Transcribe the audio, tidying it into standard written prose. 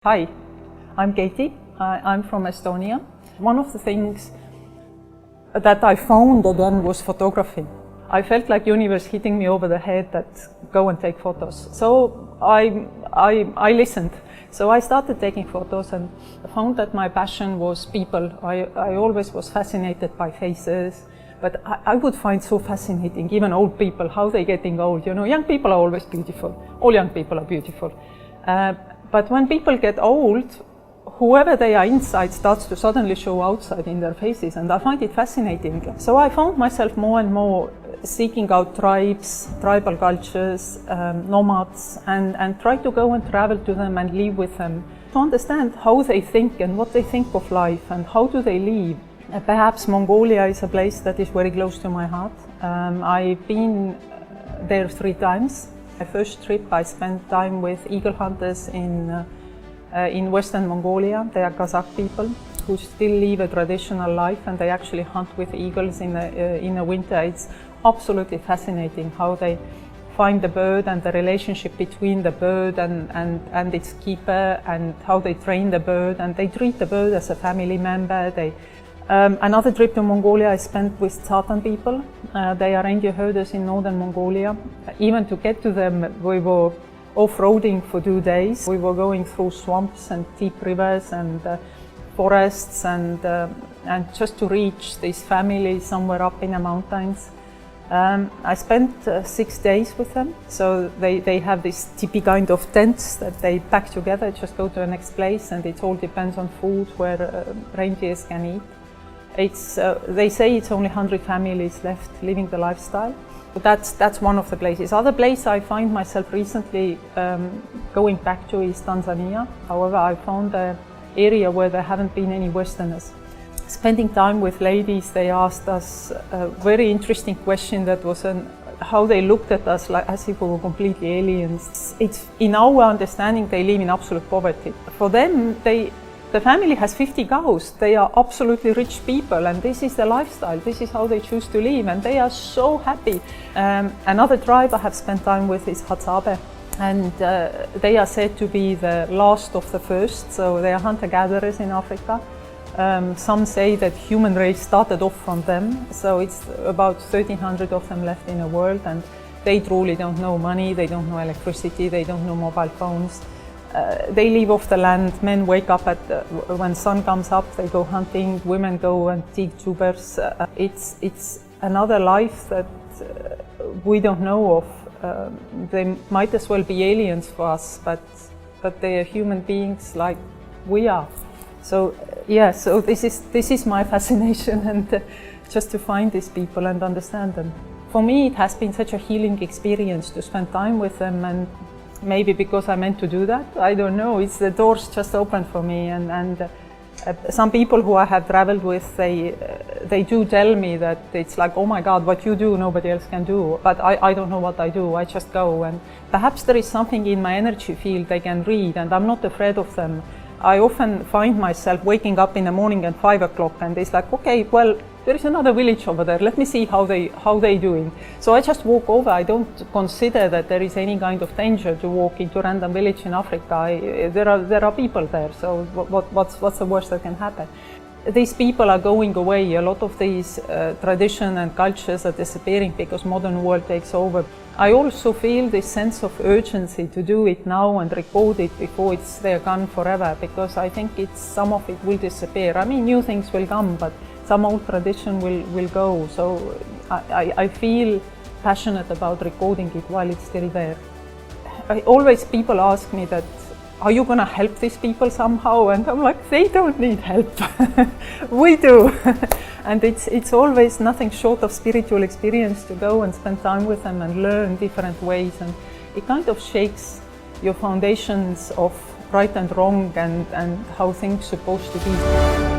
Hi, I'm Katie. I'm from Estonia. One of the things that I found again was photography. I felt like universe hitting me over the head that go and take photos. So I listened. So I started taking photos and found that my passion was people. I always was fascinated by faces, but I would find so fascinating, even old people, how they're getting old. You know, young people are always beautiful. All young people are beautiful. But when people get old, whoever they are inside starts to suddenly show outside in their faces, and I find it fascinating. So I found myself more and more seeking out tribes, tribal cultures, nomads, and try to go and travel to them and live with them to understand how they think and what they think of life and how do they live. Perhaps Mongolia is a place that is very close to my heart. I've been there 3 times. My first trip, I spent time with eagle hunters in Western Mongolia. They are Kazakh people who still live a traditional life, and they actually hunt with eagles in the winter. It's absolutely fascinating how they find the bird and the relationship between the bird and its keeper, and how they train the bird, and they treat the bird as a family member. Another trip to Mongolia I spent with Tsatan people. They are reindeer herders in northern Mongolia. Even to get to them, we were off-roading for 2 days. We were going through swamps and deep rivers and forests, and just to reach this family somewhere up in the mountains. I spent 6 days with them. So they have this tipi kind of tents that they pack together, just go to the next place, and it all depends on food where reindeers can eat. They say it's only 100 families left living the lifestyle. But that's one of the places. Other place I find myself recently going back to is Tanzania. However, I found an area where there haven't been any Westerners. Spending time with ladies, they asked us a very interesting question that was how they looked at us like as if we were completely aliens. It's in our understanding they live in absolute poverty. For them, the family has 50 cows. They are absolutely rich people, and this is their lifestyle. This is how they choose to live, and they are so happy. Another tribe I have spent time with is Hadzabe, and they are said to be the last of the first, so they are hunter-gatherers in Africa. Some say that human race started off from them, so it's about 1,300 of them left in the world, and they truly don't know money, they don't know electricity, they don't know mobile phones. They live off the land. Men wake up when sun comes up, they go hunting, women go and dig tubers. It's another life that we don't know of. They might as well be aliens for us, but they are human beings like we are. So yeah, so this is my fascination, and just to find these people and understand them. For me, it has been such a healing experience to spend time with them, and maybe because I meant to do that, I don't know. It's the doors just opened for me, and some people who I have traveled with, they do tell me that it's like, oh my God, what you do, nobody else can do. But I don't know what I do. I just go, and perhaps there is something in my energy field they can read, and I'm not afraid of them. I often find myself waking up in the morning at 5 o'clock, and it's like, okay, well, there is another village over there. Let me see how they doing. So I just walk over. I don't consider that there is any kind of danger to walk into a random village in Africa. There are people there. So what's the worst that can happen? These people are going away. A lot of these tradition and cultures are disappearing because modern world takes over. I also feel this sense of urgency to do it now and record it before they're gone forever, because I think some of it will disappear. I mean, new things will come, but some old tradition will go. So I feel passionate about recording it while it's still there. People ask me that, are you going to help these people somehow? And I'm like, they don't need help. We do. And it's always nothing short of spiritual experience to go and spend time with them and learn different ways. And it kind of shakes your foundations of right and wrong and how things are supposed to be.